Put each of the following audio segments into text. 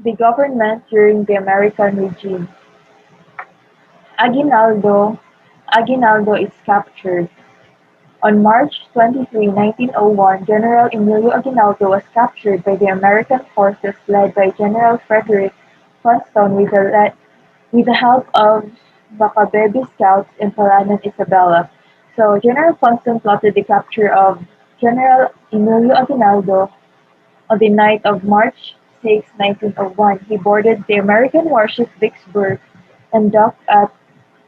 The government during the American regime. Aguinaldo Aguinaldo is captured. On March 23, 1901, General Emilio Aguinaldo was captured by the American forces led by General Frederick Funston with the help of Macabebe scouts in Palanan, Isabela. So General Funston plotted the capture of General Emilio Aguinaldo on the night of March 6, 1901. He boarded the American warship Vicksburg and docked at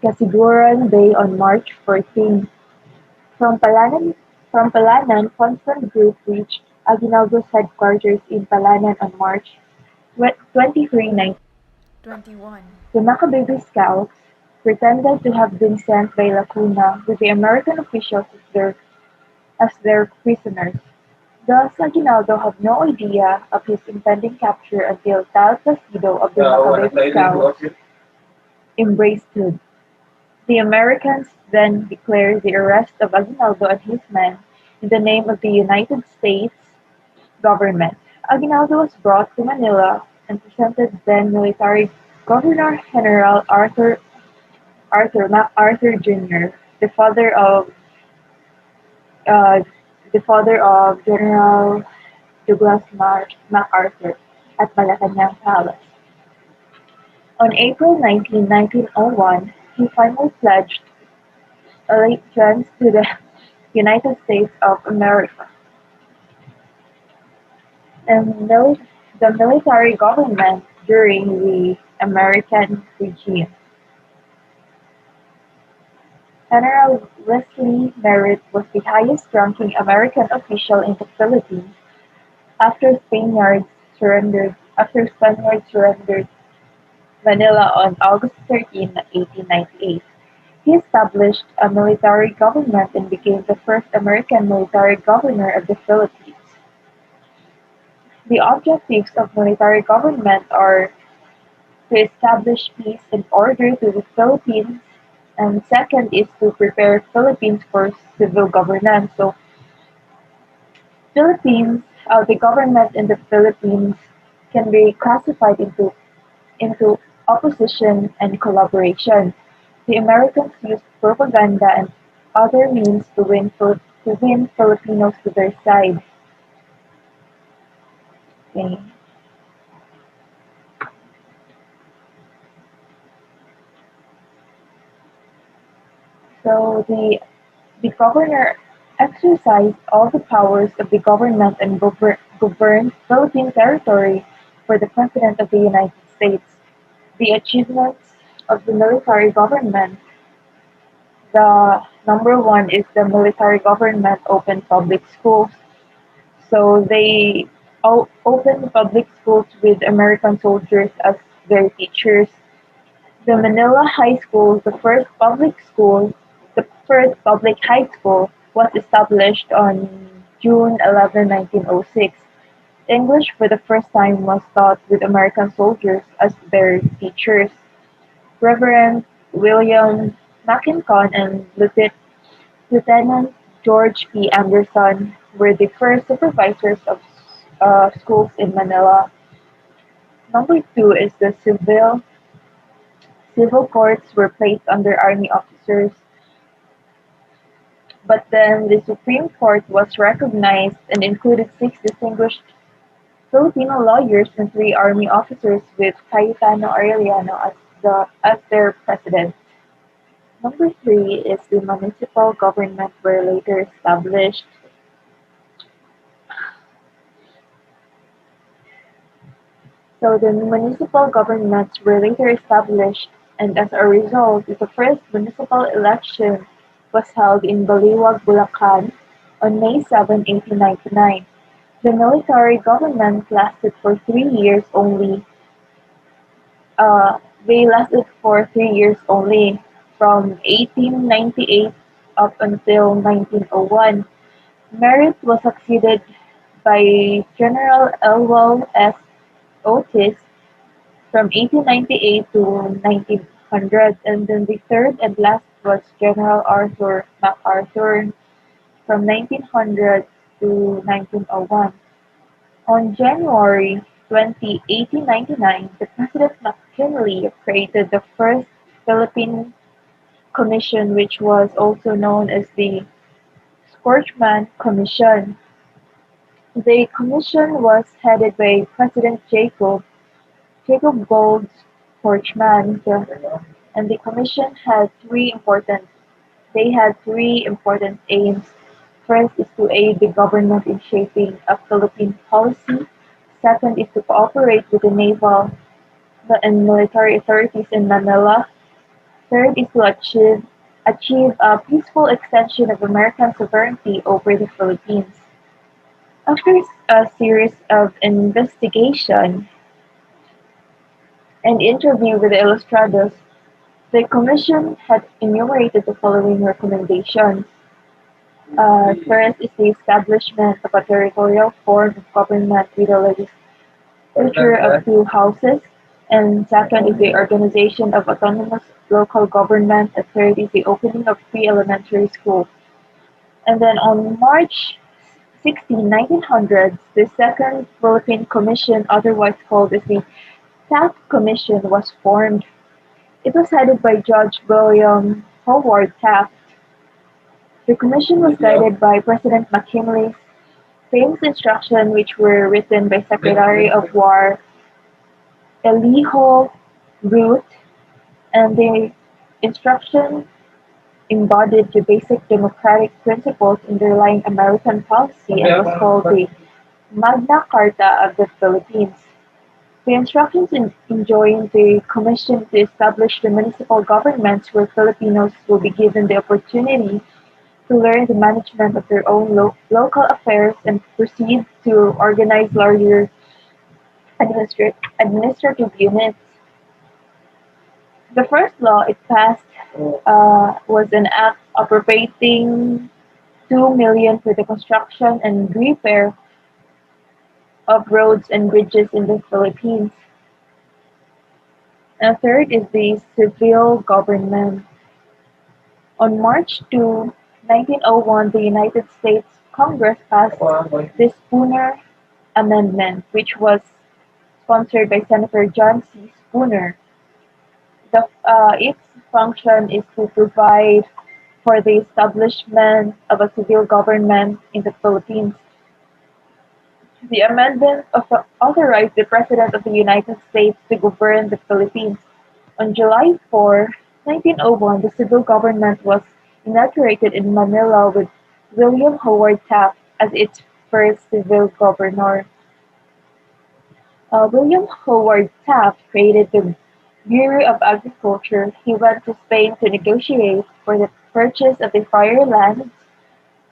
Casiguran Bay on March 14. From Palanan, Funston Group reached Aguinaldo's headquarters in Palanan on March 23, 21. the Macabebe scouts pretended to have been sent by Lacuna with the American officials as their prisoners. Thus Aguinaldo had no idea of his impending capture until Tal Placido of the Macabebe scouts embraced him. The Americans then declared the arrest of Aguinaldo and his men in the name of the United States government. Aguinaldo was brought to Manila and presented then military Governor-General Arthur MacArthur Jr., uh, the father of General Douglas MacArthur, at Malacanang Palace. On April 19, 1901, he finally pledged allegiance to the United States of America, and the military government during the American regime. General Wesley Merritt was the highest-ranking American official in the Philippines after Spaniards surrendered Manila on August 13, 1898. He established a military government and became the first American military governor of the Philippines. The objectives of military government are to establish peace and order to the Philippines, and second is to prepare Philippines for civil governance. So the government in the Philippines can be classified into opposition and collaboration. The Americans used propaganda and other means to win Filipinos to their side. Okay. So the governor exercised all the powers of the government and governed Philippine territory for the President of the United States. The achievements of the military government. The number one is the military government opened public schools. So they opened public schools with American soldiers as their teachers. The Manila High School, the first public high school, was established on June 11, 1906. English for the first time was taught with American soldiers as their teachers. Reverend William Mackincon and Lieutenant George P. Anderson were the first supervisors of schools in Manila. Number two is the civil courts were placed under army officers, but then the Supreme Court was recognized and included six distinguished Filipino lawyers and three army officers with Cayetano Arellano as their president. Number three is the municipal government were later established. So the municipal governments were later established, and as a result, the first municipal election was held in Baliwag, Bulacan on May 7, 1899. The military government lasted for 3 years only. They lasted for 3 years only, from 1898 up until 1901. Merritt was succeeded by General Elwell S. Otis from 1898 to 1900, and then the third and last was General Arthur MacArthur from 1900 to 1901. On January 20, 1899, the President McKinley created the first Philippine Commission, which was also known as the Scorchman Commission. The commission was headed by President Jacob Gold Scorchman, and the commission had three important aims. First is to aid the government in shaping a Philippine policy. Second is to cooperate with the naval and military authorities in Manila. Third is to achieve a peaceful extension of American sovereignty over the Philippines. After a series of investigation and interview with the Ilustrados, the Commission had enumerated the following recommendations. First is the establishment of a territorial form of government with a legislature of two houses, and second is the organization of autonomous local government, and third is the opening of free elementary schools. And then on March 16, 1900, the Second Philippine Commission, otherwise called as the Taft Commission, was formed. It was headed by Judge William Howard Taft. The commission was guided by President McKinley's famous instructions, which were written by Secretary of War Elihu Root, and the instruction embodied the basic democratic principles underlying American policy and was called the Magna Carta of the Philippines. The instructions enjoined the Commission to establish the municipal governments where Filipinos will be given the opportunity to learn the management of their own local affairs and proceed to organize larger administrative units. The first law it passed was an act appropriating 2 million for the construction and repair of roads and bridges in the Philippines. And third is the civil government. On March 2, 1901, the United States Congress passed the Spooner Amendment, which was sponsored by Senator John C. Spooner. Its function is to provide for the establishment of a civil government in the Philippines. The amendment authorized the President of the United States to govern the Philippines. On July 4, 1901, the civil government was inaugurated in Manila with William Howard Taft as its first civil governor. William Howard Taft created the Bureau of Agriculture. He went to Spain to negotiate for the purchase of the Friar lands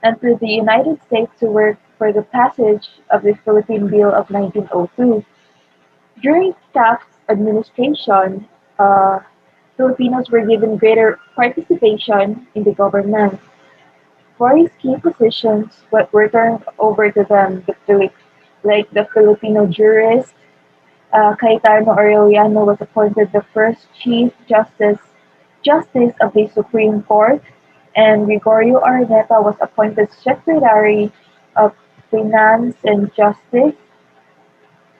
and to the United States to work for the passage of the Philippine Bill of 1902. During Taft's administration, Filipinos were given greater participation in the government. Various key positions were turned over to them, like the Filipino jurist. Cayetano Arellano was appointed the first Justice of the Supreme Court, and Gregorio Araneta was appointed Secretary of Finance and Justice.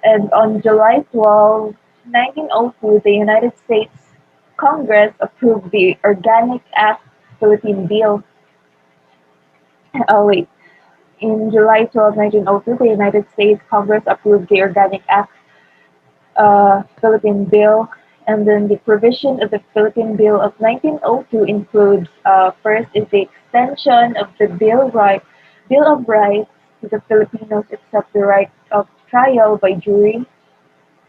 And on July 12, 1902, the United States Congress approved the Organic Act Philippine Bill. Oh wait, in July 12, 1902, the United States Congress approved the Organic Act Philippine Bill, and then the provision of the Philippine Bill of 1902 includes first is the extension of the Bill of Rights to the Filipinos except the right of trial by jury.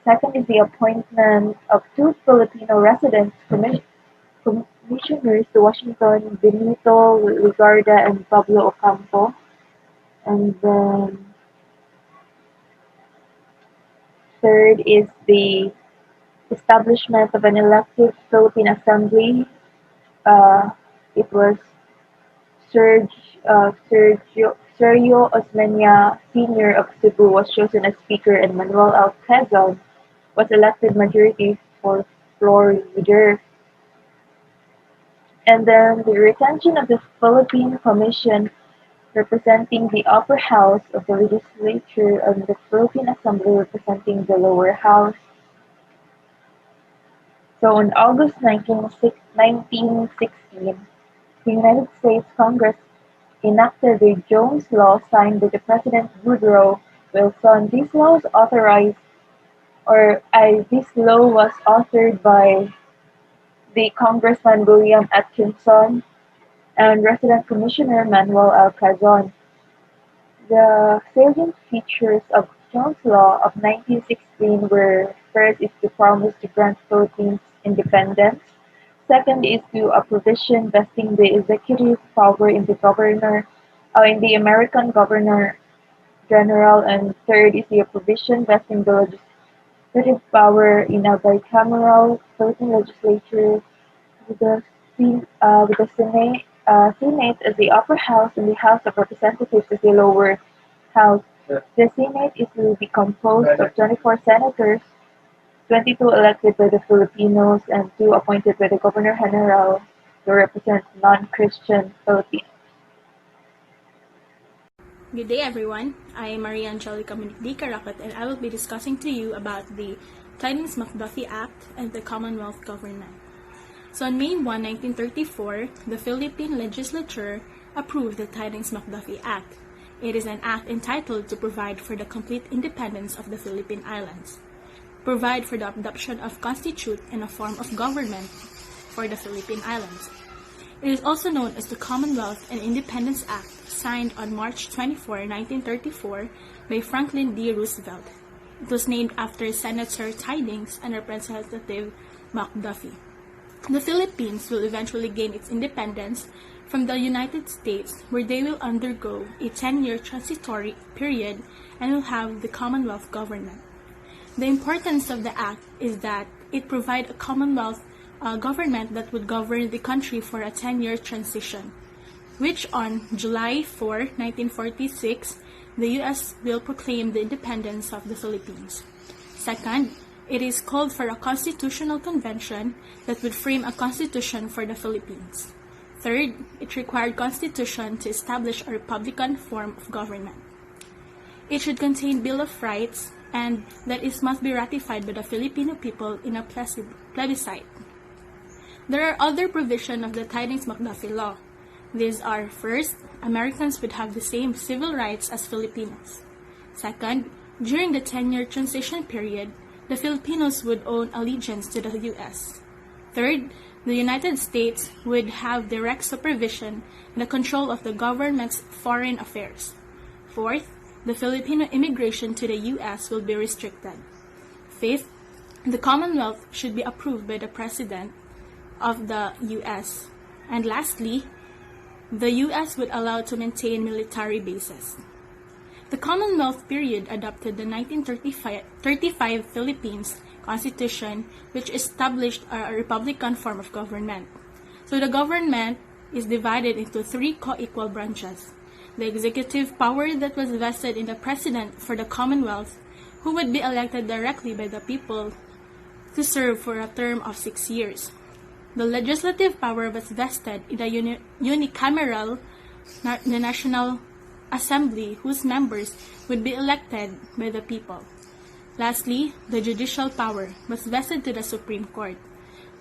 Second is the appointment of two Filipino residence commissioners to Washington, Benito Ligarda and Pablo Ocampo. And then third is the establishment of an elective Philippine Assembly. It was Sergio Osmeña Sr. of Cebu was chosen as Speaker and Manuel L. Quezon was elected majority for floor leader. And then the retention of the Philippine Commission representing the upper house of the legislature, and the Philippine Assembly representing the lower house. So on August 1916, the United States Congress enacted the Jones Law signed by the President Woodrow Wilson. This law was authored by the Congressman William Atkinson and Resident Commissioner Manuel L. Cazon. The salient features of Jones Law of 1916 were: first is the promise to grant Philippines independence; second is a provision vesting the executive power in the American Governor General; and third is a provision vesting the legislative power in a bicameral Philippine legislature with the Senate as the upper house and the House of Representatives as the lower house. The Senate will be composed of 24 senators, 22 elected by the Filipinos and 2 appointed by the Governor General to represent non-Christian Philippines. Good day, everyone. I am Maria Angelica Monique Caracat, and I will be discussing to you about the Tydings-McDuffie Act and the Commonwealth Government. So on May 1, 1934, the Philippine Legislature approved the Tydings-McDuffie Act. It is an act entitled to provide for the complete independence of the Philippine Islands, provide for the adoption of constitute and a form of government for the Philippine Islands. It is also known as the Commonwealth and Independence Act, signed on March 24, 1934 by Franklin D. Roosevelt. It was named after Senator Tydings and Representative McDuffie. The Philippines will eventually gain its independence from the United States, where they will undergo a 10-year transitory period and will have the Commonwealth Government. The importance of the act is that it provides a Commonwealth government that would govern the country for a 10-year transition, which on July 4, 1946, the U.S. will proclaim the independence of the Philippines. Second, it is called for a constitutional convention that would frame a constitution for the Philippines. Third, it required constitution to establish a republican form of government. It should contain Bill of Rights and that it must be ratified by the Filipino people in a plebiscite. There are other provisions of the Tydings-McDuffie Law. These are: first, Americans would have the same civil rights as Filipinos. Second, during the 10-year transition period, the Filipinos would own allegiance to the U.S. Third, the United States would have direct supervision and the control of the government's foreign affairs. Fourth, the Filipino immigration to the U.S. will be restricted. Fifth, the Commonwealth should be approved by the President of the U.S. And lastly, the U.S. would allow to maintain military bases. The Commonwealth period adopted the 1935 Philippines Constitution, which established a republican form of government. So the government is divided into 3 co-equal branches: the executive power that was vested in the President for the Commonwealth, who would be elected directly by the people to serve for a term of 6 years. The legislative power was vested in the unicameral the National Assembly, whose members would be elected by the people. Lastly, the judicial power was vested to the Supreme Court.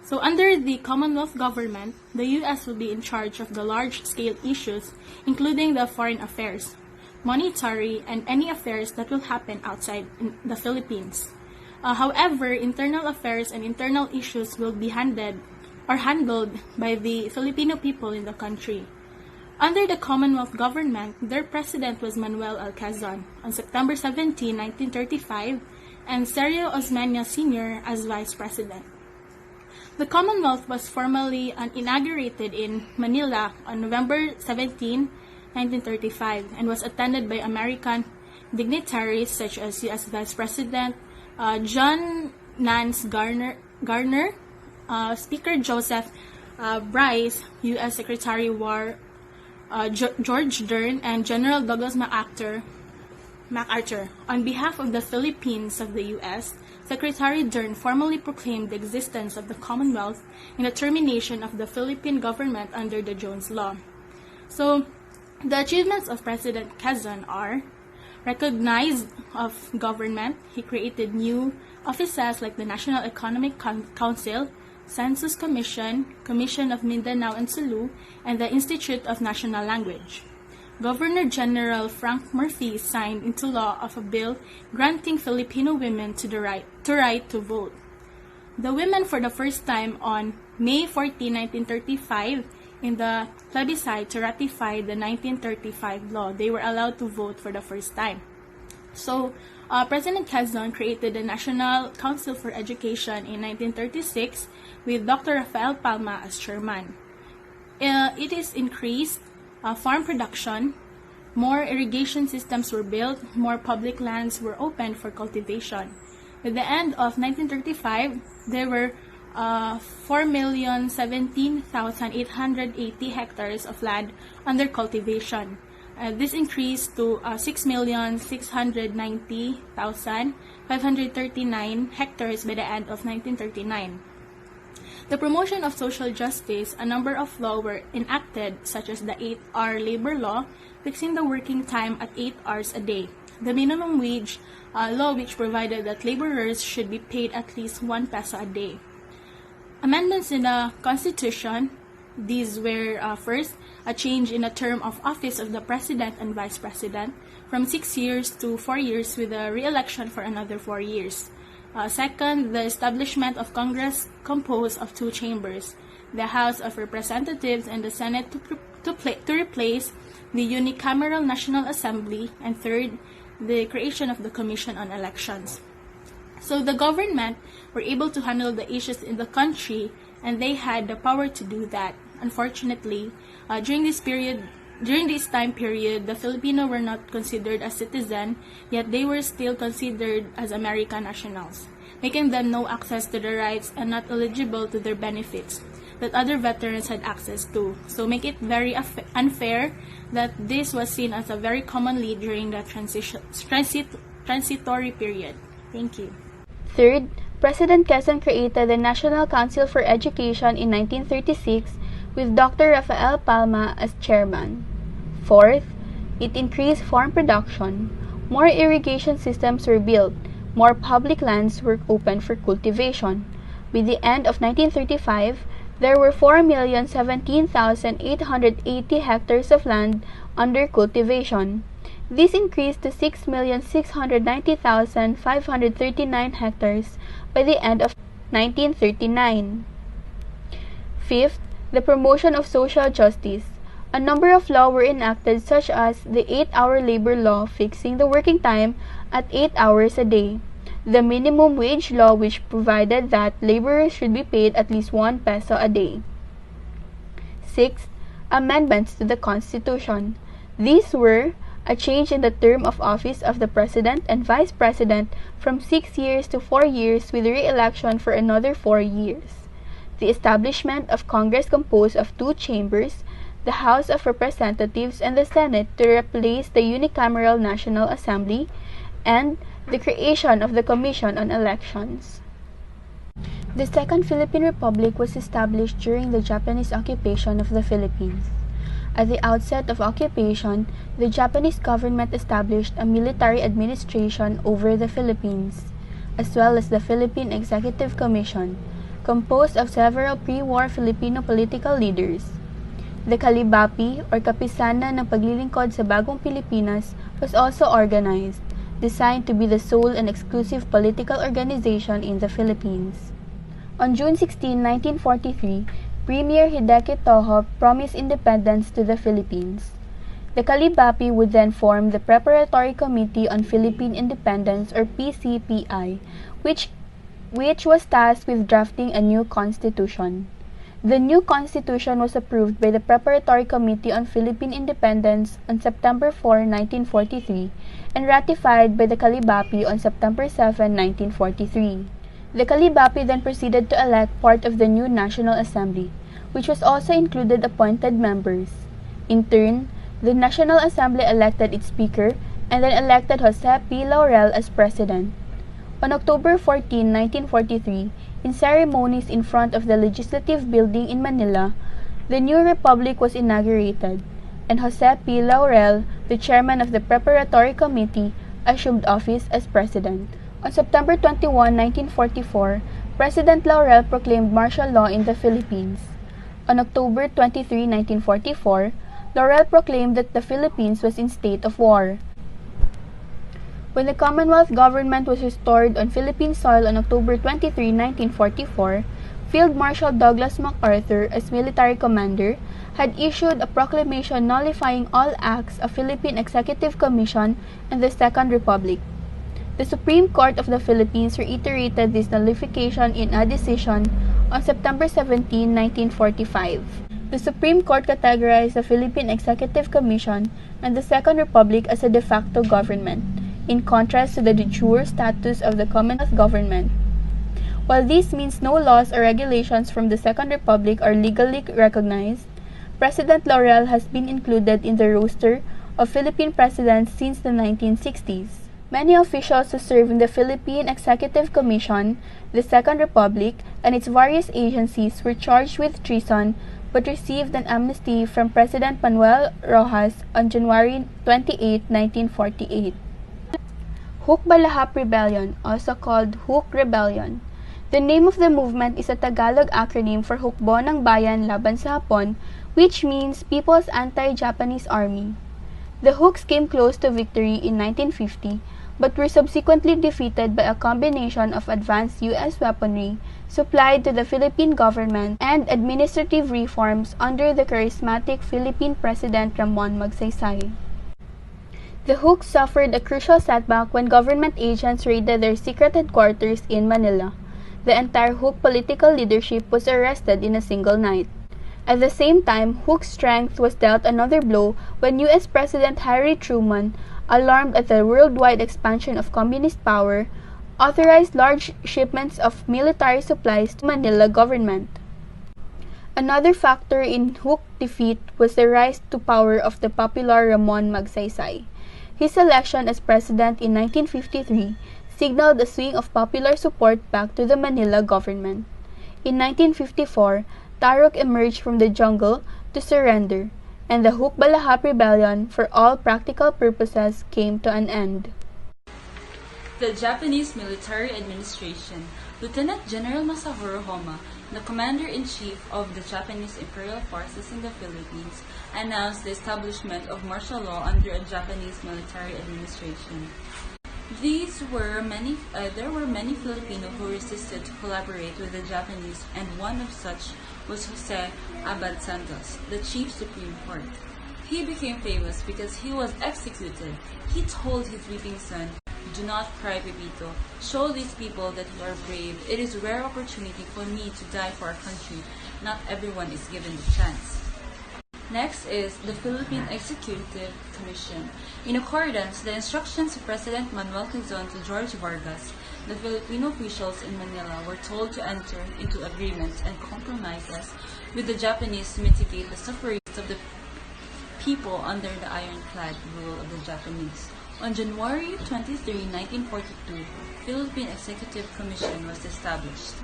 So under the Commonwealth Government, the U.S. will be in charge of the large-scale issues, including the foreign affairs, monetary, and any affairs that will happen outside the Philippines. However, internal affairs and internal issues will be handled by the Filipino people in the country. Under the Commonwealth Government, their president was Manuel L. Quezon on September 17, 1935, and Sergio Osmeña Sr. as vice president. The Commonwealth was formally inaugurated in Manila on November 17, 1935, and was attended by American dignitaries such as U.S. Vice President John Nance Garner, Speaker Joseph Bryce, U.S. Secretary of War George Dern, and General Douglas MacArthur. On behalf of the Philippines of the U.S., Secretary Dern formally proclaimed the existence of the Commonwealth and the termination of the Philippine government under the Jones Law. So, The achievements of President Quezon are recognized of government. He created new offices like the National Economic Council, Census Commission, Commission of Mindanao and Sulu, and the Institute of National Language. Governor General Frank Murphy signed into law of a bill granting Filipino women the right to vote. The women, for the first time on May 14, 1935, in the plebiscite to ratify the 1935 law, they were allowed to vote for the first time. So, President Quezon created the National Council for Education in 1936 with Dr. Rafael Palma as chairman. It is increased farm production, more irrigation systems were built, more public lands were opened for cultivation. At the end of 1935, there were 4,017,880 hectares of land under cultivation. This increased to 6,690,539 hectares by the end of 1939. The promotion of social justice, a number of laws were enacted, such as the 8-hour labor law, fixing the working time at 8 hours a day. The minimum wage law, which provided that laborers should be paid at least 1 peso a day. Amendments in the Constitution, these were first, a change in the term of office of the President and Vice President from 6 years to 4 years with a re-election for another 4 years. Second, the establishment of Congress composed of 2 chambers, the House of Representatives and the Senate to replace the unicameral National Assembly. And third, the creation of the Commission on Elections. So the government were able to handle the issues in the country, and they had the power to do that. Unfortunately, during this time period, the Filipino were not considered as citizen, yet they were still considered as American nationals, making them no access to the rights and not eligible to their benefits that other veterans had access to. So make it very unfair that this was seen as a very commonly during the transitory period. Thank you. Third, President Quezon created the National Council for Education in 1936 with Dr. Rafael Palma as chairman. Fourth, it increased farm production. More irrigation systems were built. More public lands were opened for cultivation. By the end of 1935, there were 4,017,880 hectares of land under cultivation. This increased to 6,690,539 hectares by the end of 1939. Fifth, the promotion of social justice. A number of laws were enacted, such as the 8-hour labor law fixing the working time at 8 hours a day, the minimum wage law, which provided that laborers should be paid at least 1 peso a day. Sixth, amendments to the Constitution. These were a change in the term of office of the President and Vice President from 6 years to 4 years with re-election for another 4 years. The establishment of Congress composed of 2 chambers, the House of Representatives and the Senate, to replace the unicameral National Assembly, and the creation of the Commission on Elections. The Second Philippine Republic was established during the Japanese occupation of the Philippines. At the outset of occupation, the Japanese government established a military administration over the Philippines, as well as the Philippine Executive Commission, composed of several pre-war Filipino political leaders. The Kalibapi, or Kapisanan ng Paglilingkod sa Bagong Pilipinas, was also organized, designed to be the sole and exclusive political organization in the Philippines. On June 16, 1943, Premier Hideki Toho promised independence to the Philippines. The Kalibapi would then form the Preparatory Committee on Philippine Independence, or PCPI, which was tasked with drafting a new constitution. The new constitution was approved by the Preparatory Committee on Philippine Independence on September 4, 1943, and ratified by the Kalibapi on September 7, 1943. The Kalibapi then proceeded to elect part of the new National Assembly, which was also included appointed members. In turn, the National Assembly elected its Speaker and then elected Jose P. Laurel as President. On October 14, 1943, in ceremonies in front of the Legislative Building in Manila, the new republic was inaugurated, and Jose P. Laurel, the chairman of the Preparatory Committee, assumed office as president. On September 21, 1944, President Laurel proclaimed martial law in the Philippines. On October 23, 1944, Laurel proclaimed that the Philippines was in state of war. When the Commonwealth Government was restored on Philippine soil on October 23, 1944, Field Marshal Douglas MacArthur, as military commander, had issued a proclamation nullifying all acts of Philippine Executive Commission and the Second Republic. The Supreme Court of the Philippines reiterated this nullification in a decision on September 17, 1945. The Supreme Court categorized the Philippine Executive Commission and the Second Republic as a de facto government, in contrast to the de jure status of the Commonwealth Government. While this means no laws or regulations from the Second Republic are legally recognized, President Laurel has been included in the roster of Philippine presidents since the 1960s. Many officials who serve in the Philippine Executive Commission, the Second Republic, and its various agencies were charged with treason but received an amnesty from President Manuel Roxas on January 28, 1948. Huk Rebellion, also called Huk Rebellion. The name of the movement is a Tagalog acronym for Hukbo ng Bayan Laban sa Hapon, which means People's Anti-Japanese Army. The Huks came close to victory in 1950, but were subsequently defeated by a combination of advanced U.S. weaponry supplied to the Philippine government and administrative reforms under the charismatic Philippine President Magsaysay. The Huks suffered a crucial setback when government agents raided their secret headquarters in Manila. The entire Huk political leadership was arrested in a single night. At the same time, Huk's strength was dealt another blow when U.S. President Harry Truman, alarmed at the worldwide expansion of communist power, authorized large shipments of military supplies to Manila government. Another factor in Huk defeat was the rise to power of the popular Ramon Magsaysay. His election as president in 1953 signaled a swing of popular support back to the Manila government. In 1954, Tarok emerged from the jungle to surrender, and the Huk Rebellion, for all practical purposes, came to an end. The Japanese Military Administration, Lieutenant General Masahiro Homa, the Commander-in-Chief of the Japanese Imperial Forces in the Philippines, announced the establishment of martial law under a Japanese military administration. There were many Filipinos who resisted to collaborate with the Japanese, and one of such was Jose Abad Santos, the Chief Supreme Court. He became famous because he was executed. He told his weeping son, "Do not cry, Pepito. Show these people that you are brave. It is a rare opportunity for me to die for our country. Not everyone is given the chance." Next is the Philippine Executive Commission. In accordance with the instructions of President Manuel Quezon to George Vargas, the Filipino officials in Manila were told to enter into agreements and compromises with the Japanese to mitigate the sufferings of the people under the ironclad rule of the Japanese. On January 23, 1942, Philippine Executive Commission was established.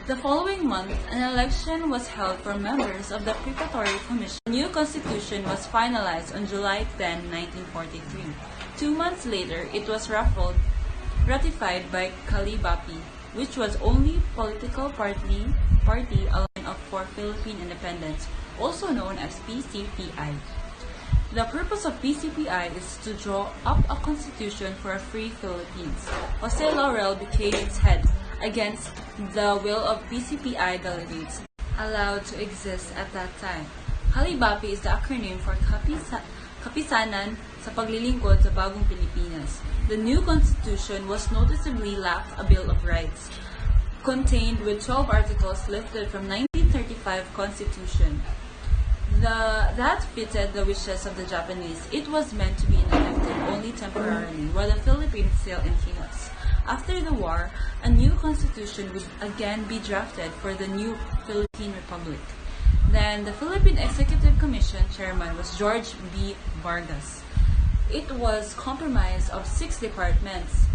The following month, an election was held for members of the Preparatory Commission. The new constitution was finalized on July 10, 1943. 2 months later, it was ratified by Calibapi, which was only political party aligned for Philippine independence, also known as PCPI. The purpose of PCPI is to draw up a constitution for a free Philippines. Jose Laurel became its head, against the will of PCPI delegates allowed to exist at that time. Calibapi is the acronym for Kapisanan sa Paglilingkod sa Bagong Pilipinas. The new constitution was noticeably lacked a Bill of Rights, contained with 12 articles lifted from 1935 Constitution. That fitted the wishes of the Japanese. It was meant to be ineffective only temporarily, while the Philippines sailed in chaos. After the war, a new constitution would again be drafted for the new Philippine Republic. Then, the Philippine Executive Commission chairman was George B. Vargas. It was comprised of 6 departments.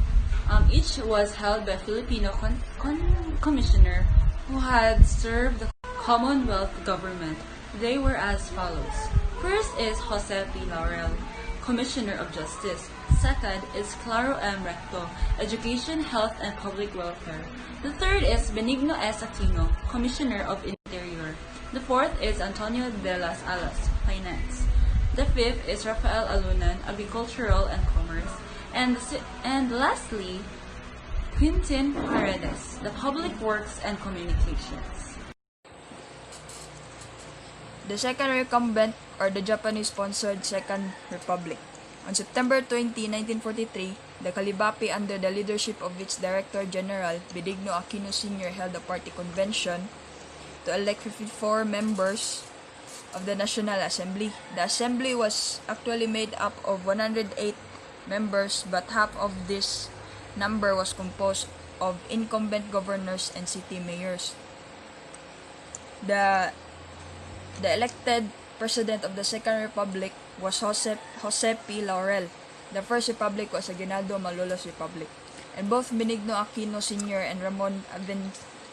Each was held by a Filipino commissioner who had served the Commonwealth Government. They were as follows. first is Jose P. Laurel, Commissioner of Justice. Second is Claro M. Recto, Education, Health, and Public Welfare. The third is Benigno S. Aquino, Commissioner of Interior. The fourth is Antonio de las Alas, Finance. The fifth is Rafael Alunan, Agricultural and Commerce. And lastly, Quintin Paredes, the Public Works and Communications. The second recumbent, or the Japanese-sponsored Second Republic. On September 20, 1943, the Kalibapi, under the leadership of its Director General, Benigno Aquino Sr., held a party convention to elect 54 members of the National Assembly. The Assembly was actually made up of 108 members, but half of this number was composed of incumbent governors and city mayors. The elected president of the Second Republic was Jose P. Laurel. The First Republic was Aguinaldo Malolo's Republic, and both Benigno Aquino Sr. and Ramon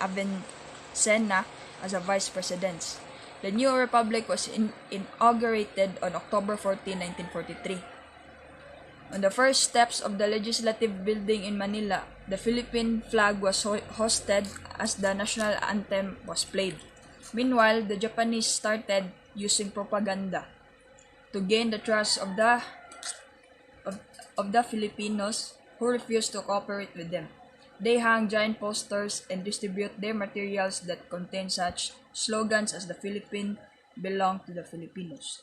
Avicenna as vice presidents. The new republic was inaugurated on October 14, 1943. On the first steps of the legislative building in Manila, the Philippine flag was hosted as the national anthem was played. Meanwhile, the Japanese started using propaganda to gain the trust of the Filipinos who refused to cooperate with them. They hung giant posters and distribute their materials that contain such slogans as "The Philippines belong to the Filipinos."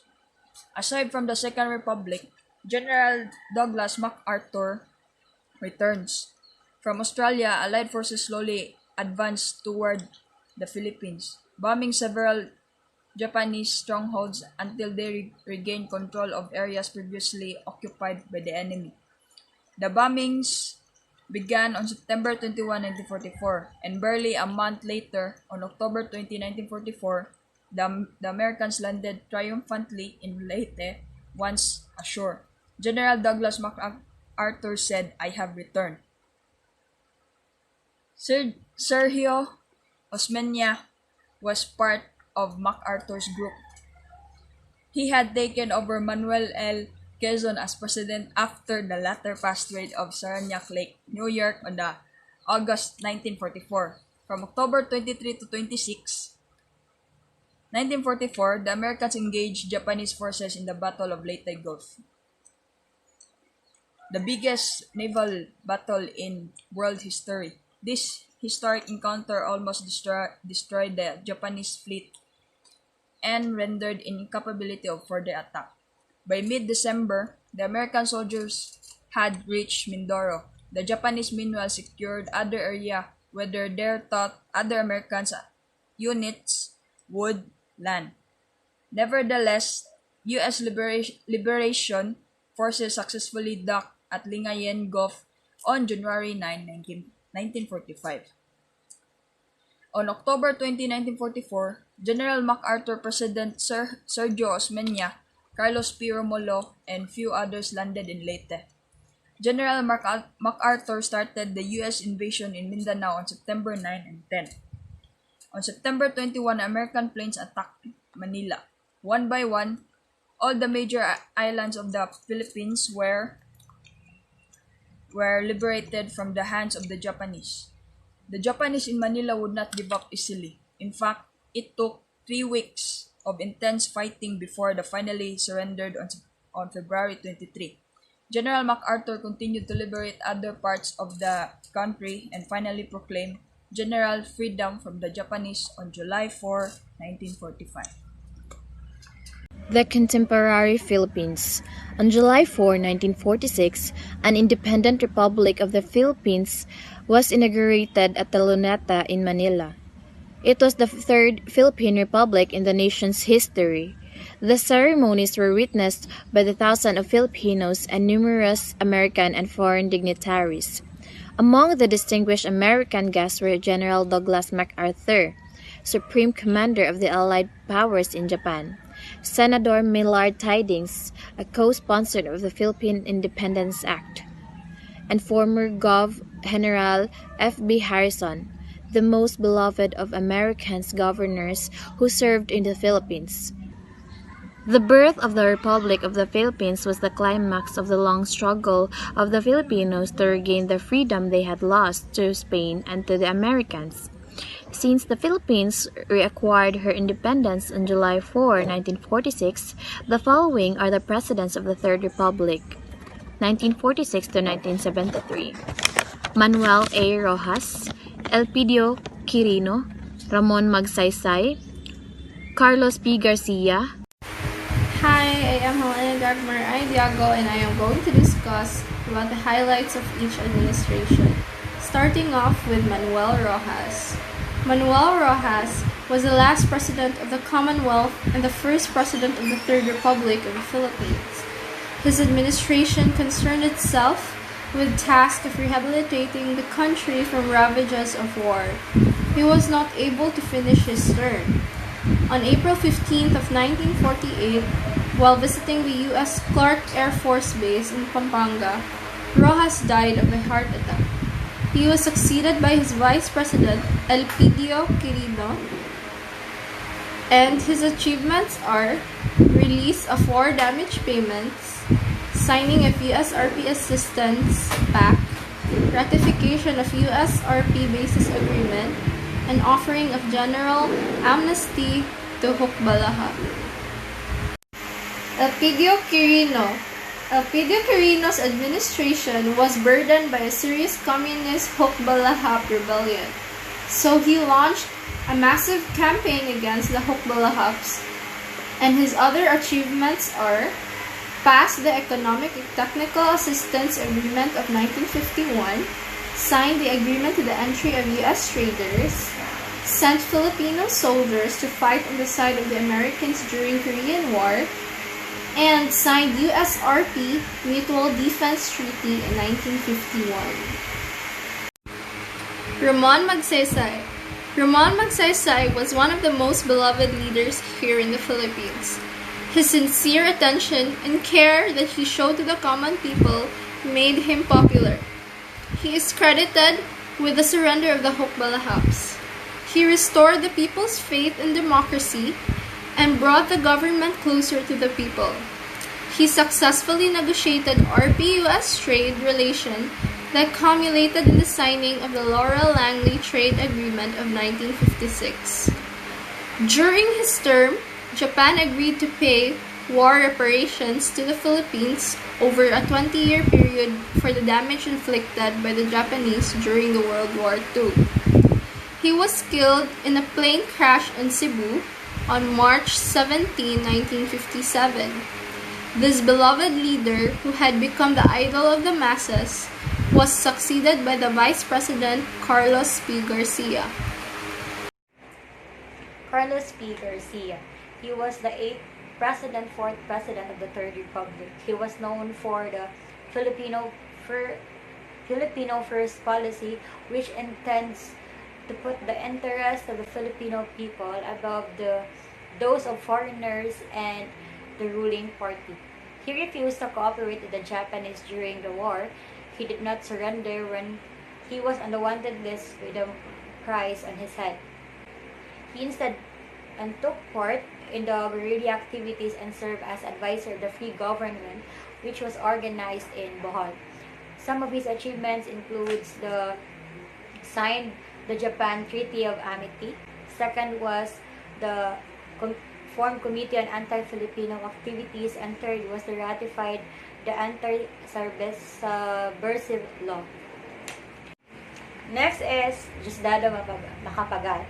Aside from the Second Republic, General Douglas MacArthur returns. From Australia, Allied forces slowly advanced toward the Philippines, bombing several Japanese strongholds until they regained control of areas previously occupied by the enemy. The bombings began on September 21, 1944, and barely a month later, on October 20, 1944, the Americans landed triumphantly in Leyte once ashore. General Douglas MacArthur said, "I have returned." Sergio Osmeña was part of MacArthur's group. He had taken over Manuel L. Quezon as president after the latter passed away of Saranac Lake, New York on August 1944. From October 23 to 26, 1944, the Americans engaged Japanese forces in the Battle of Leyte Gulf, the biggest naval battle in world history. This historic encounter almost destroyed the Japanese fleet and rendered incapability of further attack. By mid-December, the American soldiers had reached Mindoro. The Japanese meanwhile secured other area where they thought other American units would land. Nevertheless, U.S. liberation forces successfully docked at Lingayen Gulf on January 9, 1945. On October 20, 1944, General MacArthur, President Sergio Osmeña, Carlos P. Romulo, and few others landed in Leyte. General MacArthur started the U.S. invasion in Mindanao on September 9 and 10. On September 21, American planes attacked Manila. One by one, all the major islands of the Philippines were liberated from the hands of the Japanese. The Japanese in Manila would not give up easily. In fact, it took 3 weeks of intense fighting before they finally surrendered on February 23. General MacArthur continued to liberate other parts of the country and finally proclaimed general freedom from the Japanese on July 4, 1945. The contemporary Philippines. On July 4, 1946, an independent Republic of the Philippines was inaugurated at the Luneta in Manila. It was the third Philippine Republic in the nation's history. The ceremonies were witnessed by the thousands of Filipinos and numerous American and foreign dignitaries. Among the distinguished American guests were General Douglas MacArthur, Supreme Commander of the Allied Powers in Japan, Senator Millard Tydings, a co-sponsor of the Philippine Independence Act, and former Gov. General F.B. Harrison, the most beloved of Americans governors who served in the Philippines. The birth of the Republic of the Philippines was the climax of the long struggle of the Filipinos to regain the freedom they had lost to Spain and to the Americans. Since the Philippines reacquired her independence on July 4, 1946, the following are the presidents of the Third Republic, 1946 to 1973. Manuel A. Roxas, Elpidio Quirino, Ramon Magsaysay, Carlos P. Garcia. Hi, I am Helena Dagmar Diago, and I am going to discuss about the highlights of each administration, starting off with Manuel Roxas. Manuel Roxas was the last president of the Commonwealth and the first president of the Third Republic of the Philippines. His administration concerned itself with the task of rehabilitating the country from ravages of war. He was not able to finish his term. On April 15th of 1948, while visiting the U.S. Clark Air Force Base in Pampanga, Roxas died of a heart attack. He was succeeded by his Vice President, Elpidio Quirino, and his achievements are release of war damage payments, signing of USRP assistance pact, ratification of USRP basis agreement, and offering of general amnesty to Huk Elpidio Quirino. Elpidio Quirino's administration was burdened by a serious communist Huk Rebellion, so he launched a massive campaign against the Huk and his other achievements are pass the Economic and Technical Assistance Agreement of 1951, signed the agreement to the entry of U.S. traders, sent Filipino soldiers to fight on the side of the Americans during Korean War, and signed USRP Mutual Defense Treaty in 1951. Ramon Magsaysay. Ramon Magsaysay was one of the most beloved leaders here in the Philippines. His sincere attention and care that he showed to the common people made him popular. He is credited with the surrender of the Huk He restored the people's faith in democracy and brought the government closer to the people. He successfully negotiated RP-US trade relation that culminated in the signing of the Laurel-Langley Trade Agreement of 1956. During his term, Japan agreed to pay war reparations to the Philippines over a 20-year period for the damage inflicted by the Japanese during the World War II. He was killed in a plane crash in Cebu on March 17, 1957. This beloved leader, who had become the idol of the masses, was succeeded by the Vice President Carlos P. Garcia. Carlos P. Garcia. He was the 4th President of the Third Republic. He was known for the Filipino First policy, which intends to put the interests of the Filipino people above those of foreigners and the ruling party. He refused to cooperate with the Japanese during the war. He did not surrender when he was on the wanted list with a price on his head. He instead took part in the guerrilla activities and served as advisor of the Free Government, which was organized in Bohol. Some of his achievements includes signed the Japan Treaty of Amity. Second was the formed Committee on Anti-Filipino Activities, and third was the ratified the Anti-Subversive Law. Next is Diosdado Macapagal.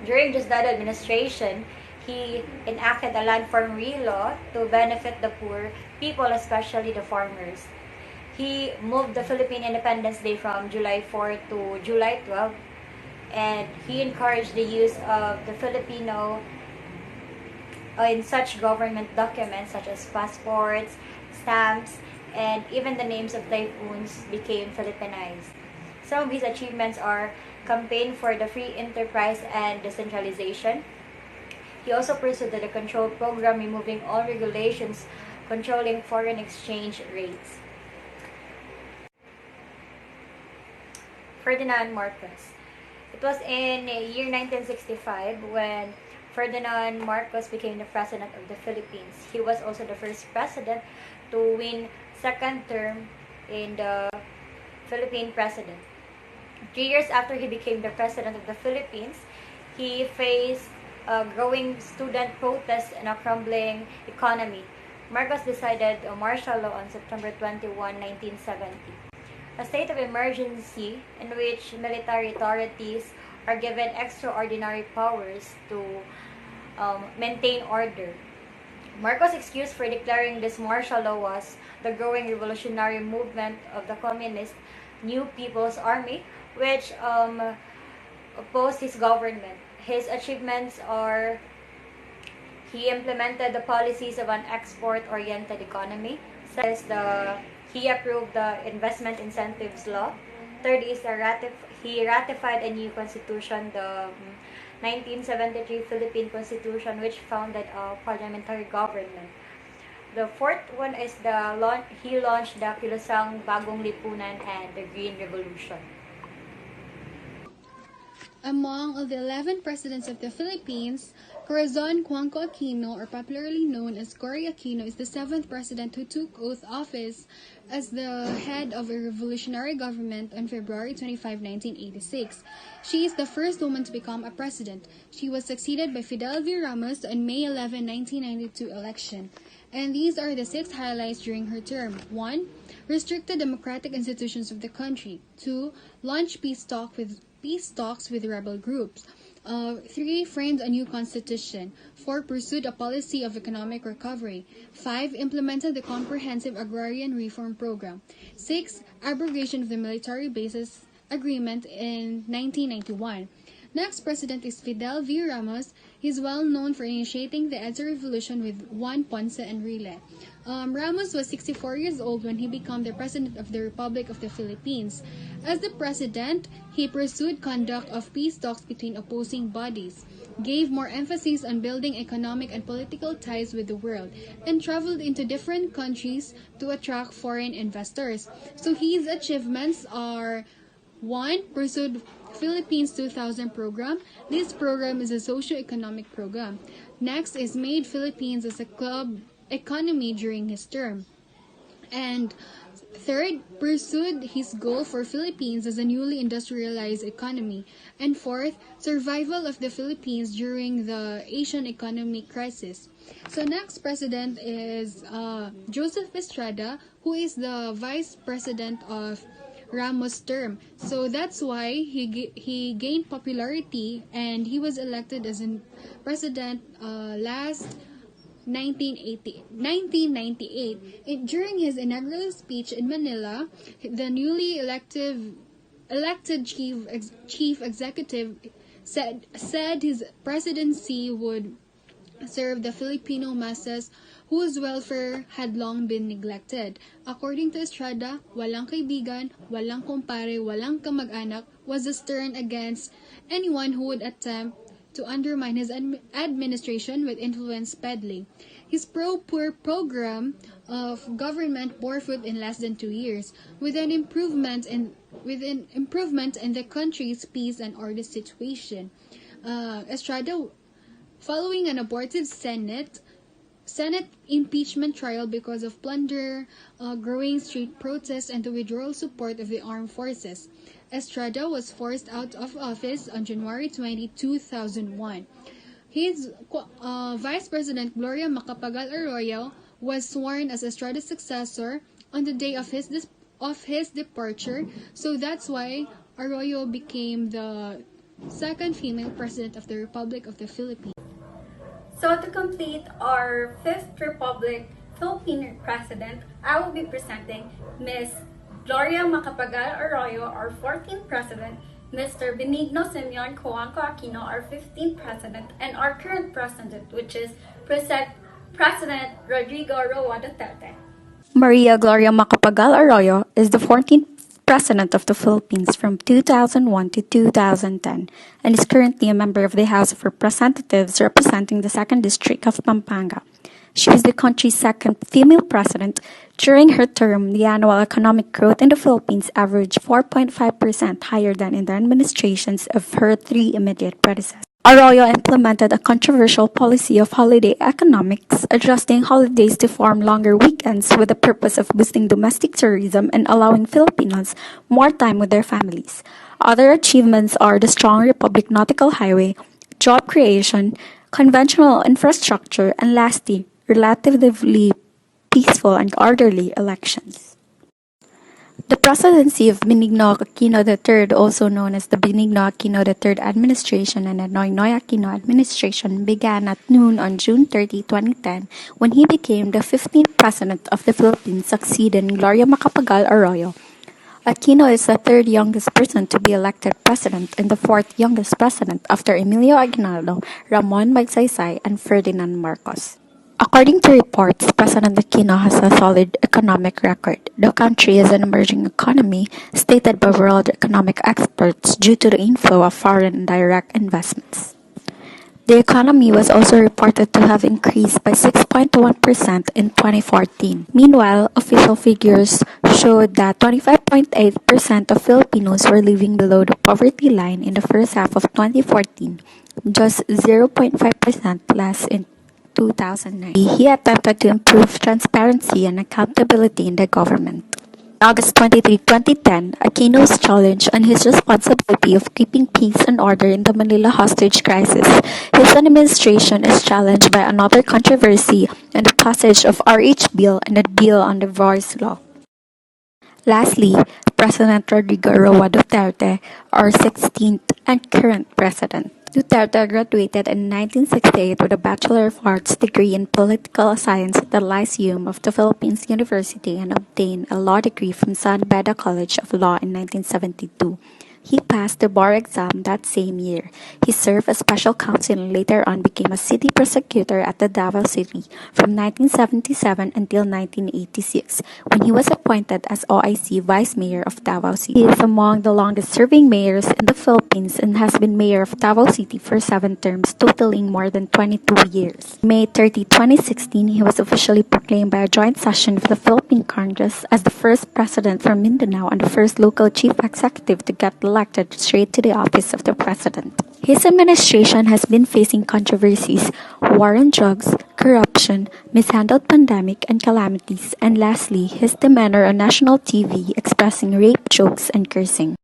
During Diosdado Administration, he enacted a land farm law to benefit the poor people, especially the farmers. He moved the Philippine Independence Day from July 4 to July 12, and he encouraged the use of the Filipino in such government documents such as passports, stamps, and even the names of typhoons became Filipinized. Some of his achievements are campaign for the free enterprise and decentralization. He also pursued the control program, removing all regulations controlling foreign exchange rates. Ferdinand Marcos. It was in year 1965 when Ferdinand Marcos became the president of the Philippines. He was also the first president to win second term in the Philippine president. 3 years after he became the president of the Philippines, he faced growing student protests and a crumbling economy. Marcos decided a martial law on September 21, 1970, a state of emergency in which military authorities are given extraordinary powers to maintain order. Marcos' excuse for declaring this martial law was the growing revolutionary movement of the Communist New People's Army, which opposed his government. His achievements are he implemented the policies of an export-oriented economy. He approved the investment incentives law. Third is he ratified a new constitution, the 1973 Philippine Constitution, which founded a parliamentary government. The fourth one is he launched the Kilusang Bagong Lipunan and the Green Revolution. Among all the 11 presidents of the Philippines, Corazon Cuanco Aquino, or popularly known as Cory Aquino, is the 7th president who took oath office as the head of a revolutionary government on February 25, 1986. She is the first woman to become a president. She was succeeded by Fidel V. Ramos on May 11, 1992 election. And these are the 6 highlights during her term. 1. Restrict the democratic institutions of the country. 2. Launch peace talks with rebel groups. 3. Framed a new constitution. 4. Pursued a policy of economic recovery. 5. Implemented the comprehensive agrarian reform program. 6. Abrogation of the military bases agreement in 1991. Next president is Fidel V. Ramos. He is well known for initiating the EDSA revolution with Juan Ponce Enrile. Ramos was 64 years old when he became the President of the Republic of the Philippines. As the President, he pursued conduct of peace talks between opposing bodies, gave more emphasis on building economic and political ties with the world, and traveled into different countries to attract foreign investors. So his achievements are: 1. Pursued Philippines 2000 program. This program is a socio-economic program. Next is made Philippines as a club economy during his term. And 3rd, pursued his goal for Philippines as a newly industrialized economy. And 4th, survival of the Philippines during the Asian economic crisis. So next president is Joseph Estrada, who is the vice president of Ramos' term. So that's why he gained popularity, and he was elected as a president last 1998. During his inaugural speech in Manila, the newly elected chief executive said his presidency would serve the Filipino masses whose welfare had long been neglected. According to Estrada, walang kaibigan, walang kumpare, walang kamag-anak was a stern against anyone who would attempt to undermine his administration with influence peddling. His pro-poor program of government bore fruit in less than 2 years, with an improvement in the country's peace and order situation. Estrada, following an abortive Senate impeachment trial because of plunder, growing street protests, and the withdrawal support of the armed forces, Estrada was forced out of office on January 20, 2001. His Vice President Gloria Macapagal Arroyo was sworn as Estrada's successor on the day of his departure, so that's why Arroyo became the second female president of the Republic of the Philippines. So to complete our 5th Republic Philippine President, I will be presenting Ms. Gloria Macapagal Arroyo, our 14th President, Mr. Benigno Simeon Cuanco Aquino, our 15th President, and our current President, which is President Rodrigo Roa Duterte. Maria Gloria Macapagal Arroyo is the 14th President of the Philippines from 2001 to 2010 and is currently a member of the House of Representatives representing the 2nd District of Pampanga. She was the country's second female president. During her term, the annual economic growth in the Philippines averaged 4.5% higher than in the administrations of her 3 immediate predecessors. Arroyo implemented a controversial policy of holiday economics, adjusting holidays to form longer weekends with the purpose of boosting domestic tourism and allowing Filipinos more time with their families. Other achievements are the strong Republic Nautical Highway, job creation, conventional infrastructure, and lastly, relatively peaceful and orderly elections. The presidency of Benigno Aquino III, also known as the Benigno Aquino III Administration and the Noynoy Aquino Administration, began at noon on June 30, 2010, when he became the 15th President of the Philippines, succeeding Gloria Macapagal Arroyo. Aquino is the third youngest person to be elected president and the fourth youngest president after Emilio Aguinaldo, Ramon Magsaysay, and Ferdinand Marcos. According to reports, President Aquino has a solid economic record. The country is an emerging economy, stated by world economic experts, due to the inflow of foreign direct investments. The economy was also reported to have increased by 6.1% in 2014. Meanwhile, official figures showed that 25.8% of Filipinos were living below the poverty line in the first half of 2014, just 0.5% less in 2009. He attempted to improve transparency and accountability in the government. On August 23, 2010, Aquino was challenged on his responsibility of keeping peace and order in the Manila hostage crisis. His administration is challenged by another controversy and the passage of RH Bill and the Bill on Divorce Law. Lastly, President Rodrigo Roa Duterte, our 16th and current president. Duterte graduated in 1968 with a Bachelor of Arts degree in Political Science at the Lyceum of the Philippines University and obtained a law degree from San Beda College of Law in 1972. He passed the bar exam that same year. He served as special counsel and later on became a city prosecutor at the Davao City from 1977 until 1986, when he was appointed as OIC Vice Mayor of Davao City. He is among the longest-serving mayors in the Philippines and has been mayor of Davao City for 7 terms, totaling more than 22 years. May 30, 2016, he was officially proclaimed by a joint session of the Philippine Congress as the first president from Mindanao and the first local chief executive to get elected straight to the office of the president. His administration has been facing controversies, war on drugs, corruption, mishandled pandemic and calamities, and lastly, his demeanor on national TV expressing rape jokes and cursing.